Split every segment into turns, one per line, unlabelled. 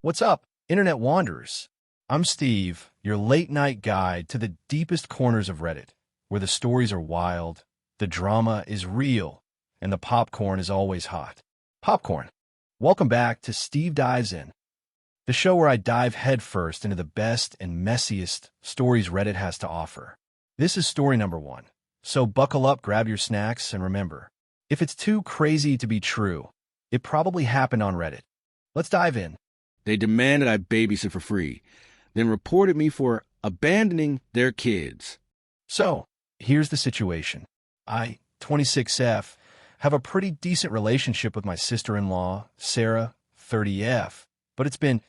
What's up, Internet Wanderers? I'm Steve, your late-night guide to the deepest corners of Reddit, where the stories are wild, the drama is real, and the popcorn is always hot. Popcorn. Welcome back to Steve Dives In, the show where I dive headfirst into the best and messiest stories Reddit has to offer. This is story number 1, so buckle up, grab your snacks, and remember, if it's too crazy to be true, it probably happened on Reddit. Let's dive in.
They demanded I babysit for free, then reported me for abandoning their kids.
So, here's the situation. I, 26F, have a pretty decent relationship with my sister-in-law, Sarah, 30F, but it's been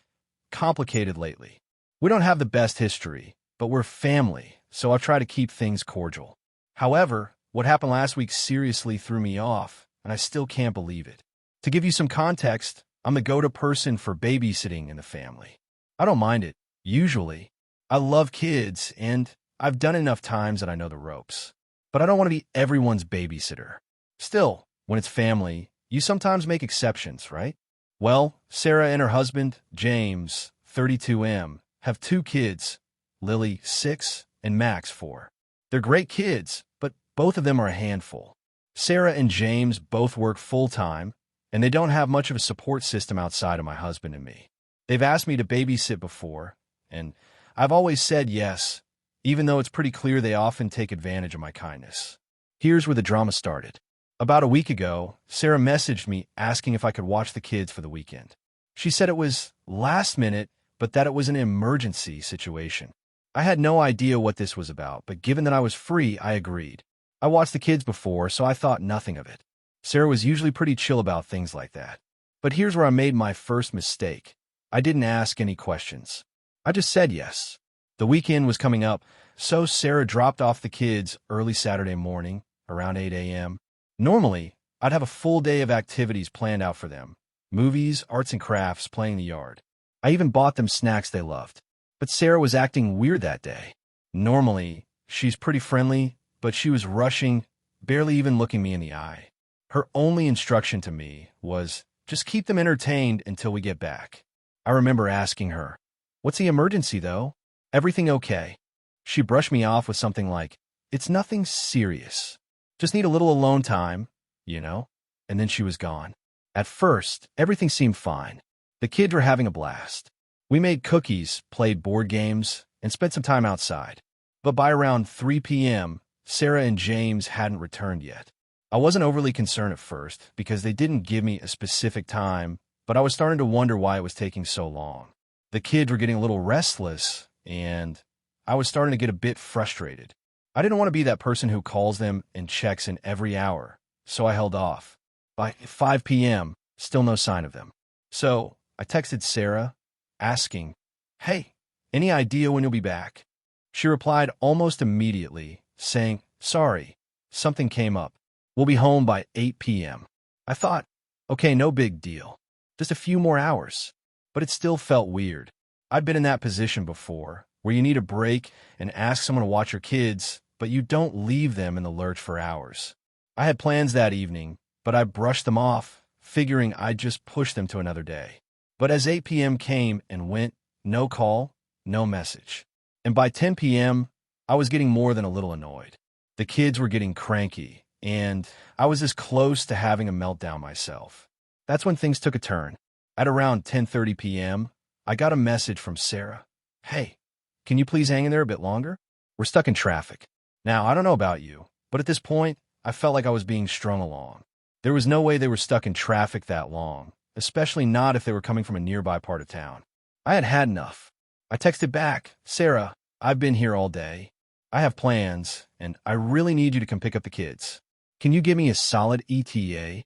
complicated lately. We don't have the best history, but we're family, so I try to keep things cordial. However, what happened last week seriously threw me off, and I still can't believe it. To give you some context, I'm the go-to person for babysitting in the family. I don't mind it, usually. I love kids, and I've done it enough times that I know the ropes. But I don't want to be everyone's babysitter. Still, when it's family, you sometimes make exceptions, right? Well, Sarah and her husband, James, 32M, have 2 kids, Lily, 6, and Max, 4. They're great kids, but both of them are a handful. Sarah and James both work full-time, and they don't have much of a support system outside of my husband and me. They've asked me to babysit before, and I've always said yes, even though it's pretty clear they often take advantage of my kindness. Here's where the drama started. About a week ago, Sarah messaged me asking if I could watch the kids for the weekend. She said it was last minute, but that it was an emergency situation. I had no idea what this was about, but given that I was free, I agreed. I watched the kids before, so I thought nothing of it. Sarah was usually pretty chill about things like that. But here's where I made my first mistake. I didn't ask any questions. I just said yes. The weekend was coming up, so Sarah dropped off the kids early Saturday morning, around 8 a.m. Normally, I'd have a full day of activities planned out for them. Movies, arts and crafts, playing in the yard. I even bought them snacks they loved. But Sarah was acting weird that day. Normally, she's pretty friendly, but she was rushing, barely even looking me in the eye. Her only instruction to me was, just keep them entertained until we get back. I remember asking her, what's the emergency, though? Everything okay? She brushed me off with something like, it's nothing serious. Just need a little alone time, you know? And then she was gone. At first, everything seemed fine. The kids were having a blast. We made cookies, played board games, and spent some time outside. But by around 3 p.m., Sarah and James hadn't returned yet. I wasn't overly concerned at first because they didn't give me a specific time, but I was starting to wonder why it was taking so long. The kids were getting a little restless, and I was starting to get a bit frustrated. I didn't want to be that person who calls them and checks in every hour, so I held off. By 5 p.m., still no sign of them. So I texted Sarah, asking, hey, any idea when you'll be back? She replied almost immediately, saying, sorry, something came up. We'll be home by 8 p.m. I thought, okay, no big deal. Just a few more hours. But it still felt weird. I'd been in that position before, where you need a break and ask someone to watch your kids, but you don't leave them in the lurch for hours. I had plans that evening, but I brushed them off, figuring I'd just push them to another day. But as 8 p.m. came and went, no call, no message. And by 10 p.m., I was getting more than a little annoyed. The kids were getting cranky, and I was as close to having a meltdown myself. That's when things took a turn. At around 10:30 p.m., I got a message from Sarah. Hey, can you please hang in there a bit longer? We're stuck in traffic. Now, I don't know about you, but at this point, I felt like I was being strung along. There was no way they were stuck in traffic that long, especially not if they were coming from a nearby part of town. I had had enough. I texted back, Sarah, I've been here all day. I have plans, and I really need you to come pick up the kids. Can you give me a solid ETA?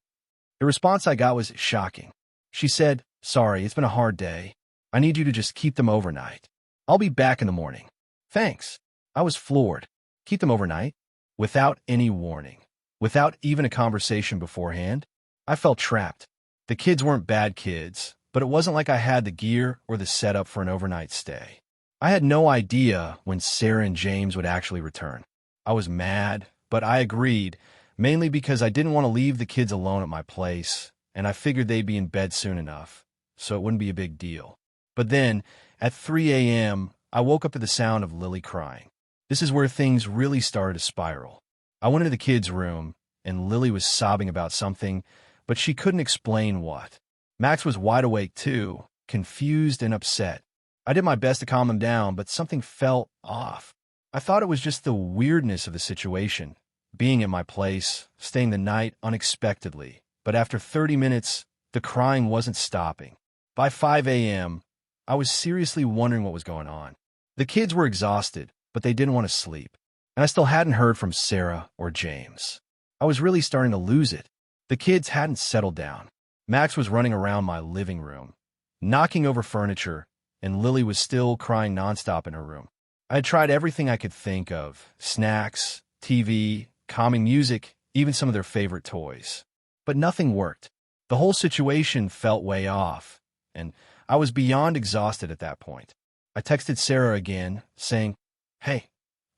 The response I got was shocking. She said, sorry, it's been a hard day. I need you to just keep them overnight. I'll be back in the morning. Thanks. I was floored. Keep them overnight? Without any warning. Without even a conversation beforehand? I felt trapped. The kids weren't bad kids, but it wasn't like I had the gear or the setup for an overnight stay. I had no idea when Sarah and James would actually return. I was mad, but I agreed, mainly because I didn't want to leave the kids alone at my place, and I figured they'd be in bed soon enough, so it wouldn't be a big deal. But then, at 3 a.m., I woke up to the sound of Lily crying. This is where things really started to spiral. I went into the kids' room, and Lily was sobbing about something, but she couldn't explain what. Max was wide awake too, confused and upset. I did my best to calm him down, but something felt off. I thought it was just the weirdness of the situation, being at my place, staying the night unexpectedly. But after 30 minutes, the crying wasn't stopping. By 5 a.m., I was seriously wondering what was going on. The kids were exhausted, but they didn't want to sleep. And I still hadn't heard from Sarah or James. I was really starting to lose it. The kids hadn't settled down. Max was running around my living room, knocking over furniture, and Lily was still crying nonstop in her room. I had tried everything I could think of: snacks, TV, calming music, even some of their favorite toys. But nothing worked. The whole situation felt way off, and I was beyond exhausted at that point. I texted Sarah again, saying, "Hey,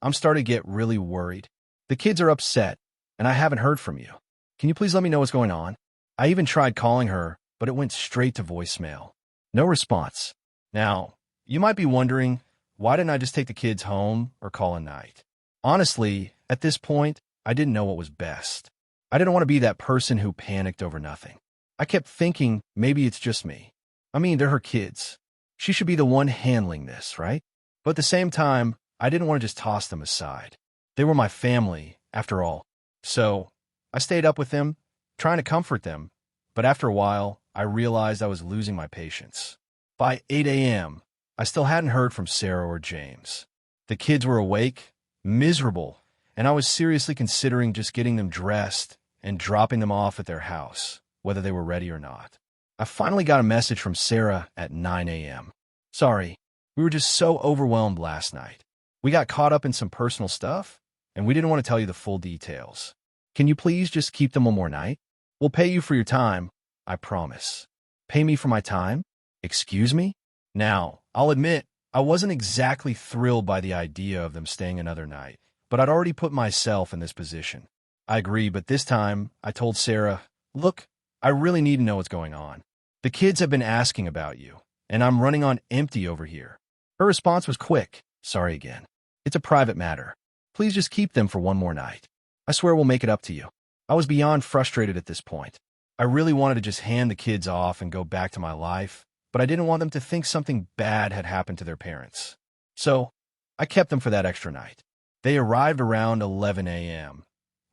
I'm starting to get really worried. The kids are upset, and I haven't heard from you. Can you please let me know what's going on?" I even tried calling her, but it went straight to voicemail. No response. Now, you might be wondering, why didn't I just take the kids home or call a night? Honestly, at this point, I didn't know what was best. I didn't want to be that person who panicked over nothing. I kept thinking maybe it's just me. I mean, they're her kids. She should be the one handling this, right? But at the same time, I didn't want to just toss them aside. They were my family, after all. So I stayed up with them, trying to comfort them. But after a while, I realized I was losing my patience. By 8 a.m., I still hadn't heard from Sarah or James. The kids were awake, miserable, and I was seriously considering just getting them dressed and dropping them off at their house, whether they were ready or not. I finally got a message from Sarah at 9 a.m. "Sorry, we were just so overwhelmed last night. We got caught up in some personal stuff, and we didn't want to tell you the full details. Can you please just keep them one more night? We'll pay you for your time, I promise." Pay me for my time? Excuse me? Now, I'll admit, I wasn't exactly thrilled by the idea of them staying another night, but I'd already put myself in this position. I agree, but this time, I told Sarah, "Look, I really need to know what's going on. The kids have been asking about you, and I'm running on empty over here." Her response was quick. "Sorry again. It's a private matter. Please just keep them for one more night. I swear we'll make it up to you." I was beyond frustrated at this point. I really wanted to just hand the kids off and go back to my life, but I didn't want them to think something bad had happened to their parents. So I kept them for that extra night. They arrived around 11 a.m.,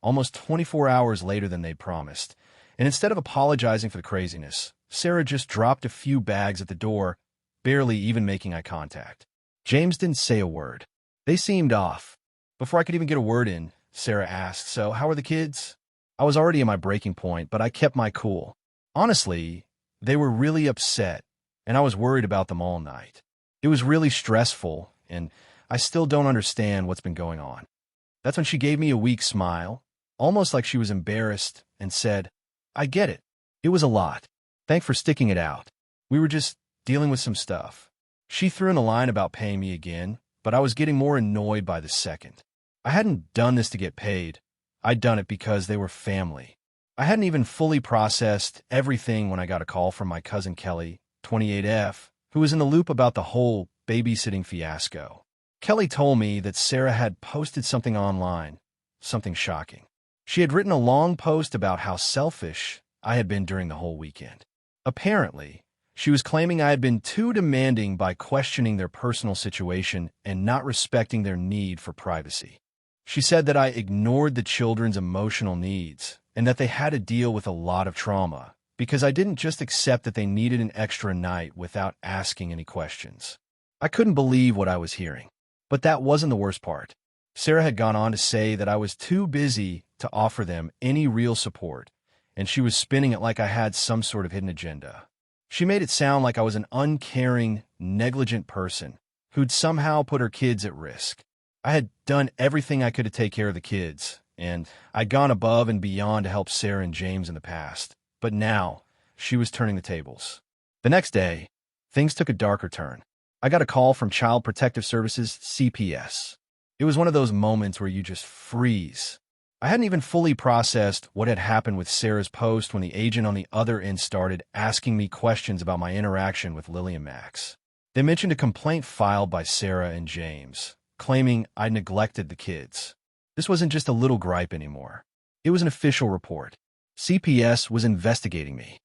almost 24 hours later than they'd promised, and instead of apologizing for the craziness, Sarah just dropped a few bags at the door, barely even making eye contact. James didn't say a word. They seemed off. Before I could even get a word in, Sarah asked, "So how are the kids?" I was already at my breaking point, but I kept my cool. Honestly, they were really upset, and I was worried about them all night. It was really stressful, and I still don't understand what's been going on. That's when she gave me a weak smile, almost like she was embarrassed, and said, "I get it. It was a lot. Thanks for sticking it out. We were just dealing with some stuff." She threw in a line about paying me again, but I was getting more annoyed by the second. I hadn't done this to get paid. I'd done it because they were family. I hadn't even fully processed everything when I got a call from my cousin Kelly, 28F, who was in the loop about the whole babysitting fiasco. Kelly told me that Sarah had posted something online, something shocking. She had written a long post about how selfish I had been during the whole weekend. Apparently, she was claiming I had been too demanding by questioning their personal situation and not respecting their need for privacy. She said that I ignored the children's emotional needs and that they had to deal with a lot of trauma because I didn't just accept that they needed an extra night without asking any questions. I couldn't believe what I was hearing. But that wasn't the worst part. Sarah had gone on to say that I was too busy to offer them any real support, and she was spinning it like I had some sort of hidden agenda. She made it sound like I was an uncaring, negligent person who'd somehow put her kids at risk. I had done everything I could to take care of the kids, and I'd gone above and beyond to help Sarah and James in the past. But now, she was turning the tables. The next day, things took a darker turn. I got a call from Child Protective Services, CPS. It was one of those moments where you just freeze. I hadn't even fully processed what had happened with Sarah's post when the agent on the other end started asking me questions about my interaction with Lily and Max. They mentioned a complaint filed by Sarah and James, claiming I neglected the kids. This wasn't just a little gripe anymore. It was an official report. CPS was investigating me.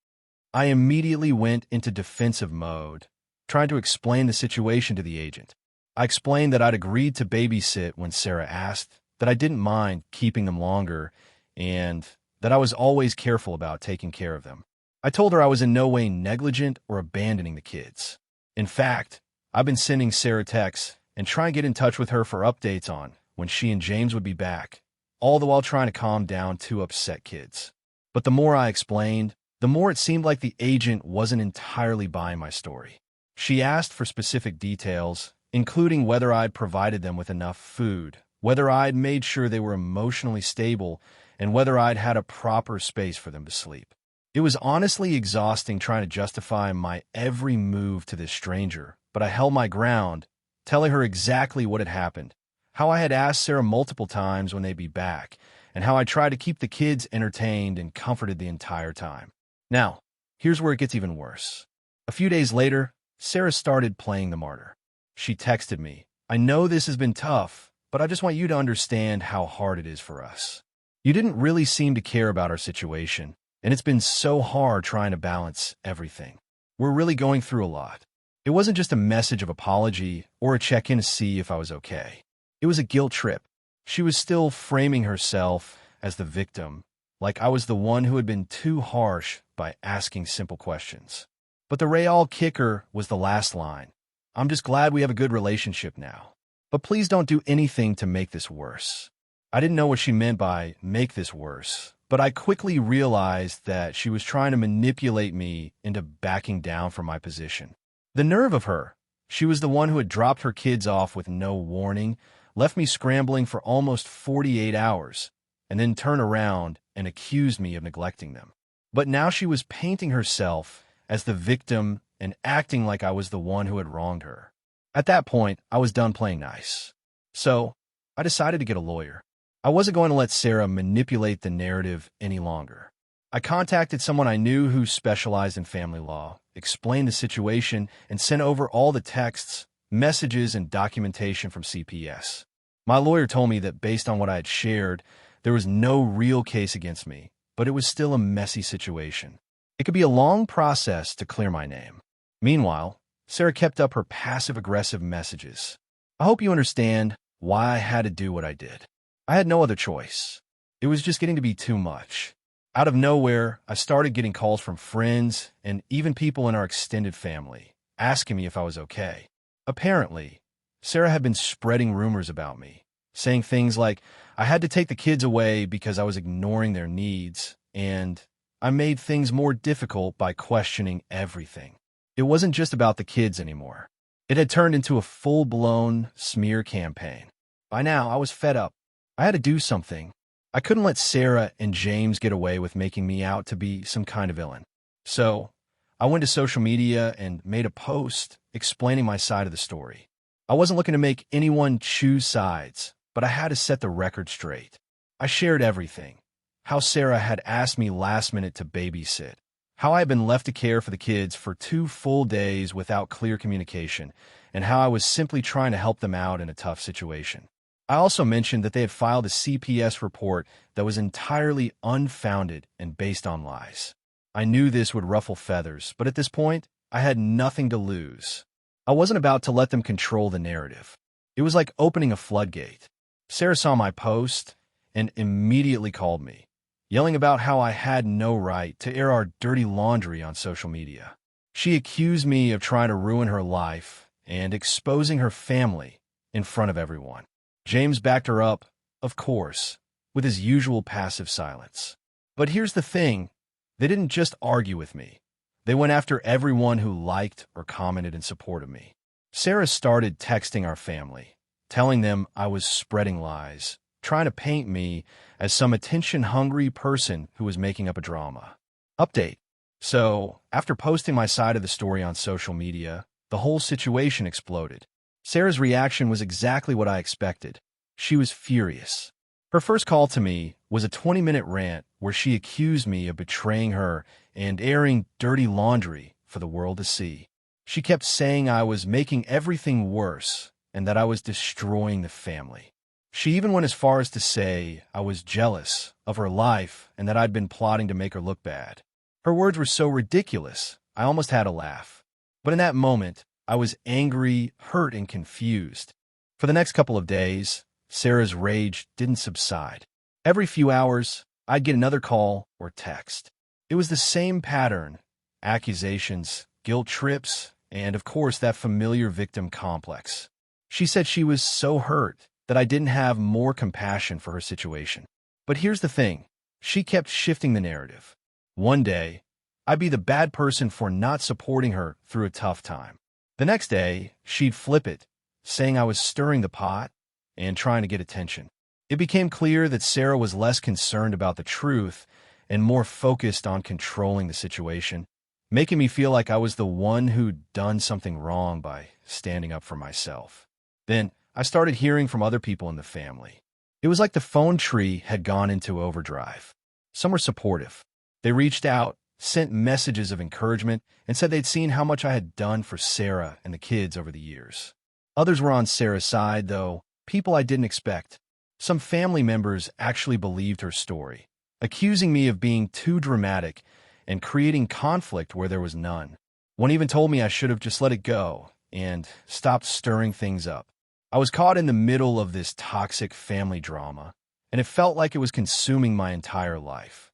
I immediately went into defensive mode, trying to explain the situation to the agent. I explained that I'd agreed to babysit when Sarah asked, that I didn't mind keeping them longer, and that I was always careful about taking care of them. I told her I was in no way negligent or abandoning the kids. In fact, I've been sending Sarah texts and trying to get in touch with her for updates on when she and James would be back, all the while trying to calm down two upset kids. But the more I explained, the more it seemed like the agent wasn't entirely buying my story. She asked for specific details, including whether I'd provided them with enough food, whether I'd made sure they were emotionally stable, and whether I'd had a proper space for them to sleep. It was honestly exhausting trying to justify my every move to this stranger, but I held my ground, telling her exactly what had happened, how I had asked Sarah multiple times when they'd be back, and how I tried to keep the kids entertained and comforted the entire time. Now, here's where it gets even worse. A few days later, Sarah started playing the martyr. She texted me, "I know this has been tough, but I just want you to understand how hard it is for us. You didn't really seem to care about our situation, and it's been so hard trying to balance everything. We're really going through a lot." It wasn't just a message of apology or a check-in to see if I was okay. It was a guilt trip. She was still framing herself as the victim, like I was the one who had been too harsh by asking simple questions. But the real kicker was the last line. "I'm just glad we have a good relationship now. But please don't do anything to make this worse." I didn't know what she meant by "make this worse," but I quickly realized that she was trying to manipulate me into backing down from my position. The nerve of her! She was the one who had dropped her kids off with no warning, left me scrambling for almost 48 hours, and then turned around and accused me of neglecting them. But now she was painting herself as the victim and acting like I was the one who had wronged her. At that point, I was done playing nice. So, I decided to get a lawyer. I wasn't going to let Sarah manipulate the narrative any longer. I contacted someone I knew who specialized in family law, explained the situation, and sent over all the texts, messages, and documentation from CPS. My lawyer told me that based on what I had shared, there was no real case against me, but it was still a messy situation. It could be a long process to clear my name. Meanwhile, Sarah kept up her passive-aggressive messages. I hope you understand why I had to do what I did. I had no other choice. It was just getting to be too much. Out of nowhere, I started getting calls from friends and even people in our extended family, asking me if I was okay. Apparently, Sarah had been spreading rumors about me, saying things like I had to take the kids away because I was ignoring their needs, and I made things more difficult by questioning everything. It wasn't just about the kids anymore. It had turned into a full-blown smear campaign. By now, I was fed up. I had to do something. I couldn't let Sarah and James get away with making me out to be some kind of villain. So, I went to social media and made a post explaining my side of the story. I wasn't looking to make anyone choose sides, but I had to set the record straight. I shared everything. How Sarah had asked me last minute to babysit. How I had been left to care for the kids for 2 full days without clear communication, and how I was simply trying to help them out in a tough situation. I also mentioned that they had filed a CPS report that was entirely unfounded and based on lies. I knew this would ruffle feathers, but at this point, I had nothing to lose. I wasn't about to let them control the narrative. It was like opening a floodgate. Sarah saw my post and immediately called me, yelling about how I had no right to air our dirty laundry on social media. She accused me of trying to ruin her life and exposing her family in front of everyone. James backed her up, of course, with his usual passive silence. But here's the thing. They didn't just argue with me. They went after everyone who liked or commented in support of me. Sarah started texting our family, telling them I was spreading lies, trying to paint me as some attention-hungry person who was making up a drama. Update. So, after posting my side of the story on social media, the whole situation exploded. Sarah's reaction was exactly what I expected. She was furious. Her first call to me was a 20-minute rant where she accused me of betraying her and airing dirty laundry for the world to see. She kept saying I was making everything worse and that I was destroying the family. She even went as far as to say I was jealous of her life and that I'd been plotting to make her look bad. Her words were so ridiculous, I almost had a laugh. But in that moment, I was angry, hurt, and confused. For the next couple of days, Sarah's rage didn't subside. Every few hours, I'd get another call or text. It was the same pattern: accusations, guilt trips, and of course that familiar victim complex. She said she was so hurt that I didn't have more compassion for her situation. But here's the thing, she kept shifting the narrative. One day, I'd be the bad person for not supporting her through a tough time. The next day, she'd flip it, saying I was stirring the pot and trying to get attention. It became clear that Sarah was less concerned about the truth and more focused on controlling the situation, making me feel like I was the one who'd done something wrong by standing up for myself. Then I started hearing from other people in the family. It was like the phone tree had gone into overdrive. Some were supportive. They reached out, sent messages of encouragement, and said they'd seen how much I had done for Sarah and the kids over the years. Others were on Sarah's side, though, people I didn't expect. Some family members actually believed her story, accusing me of being too dramatic and creating conflict where there was none. One even told me I should have just let it go and stopped stirring things up. I was caught in the middle of this toxic family drama, and it felt like it was consuming my entire life.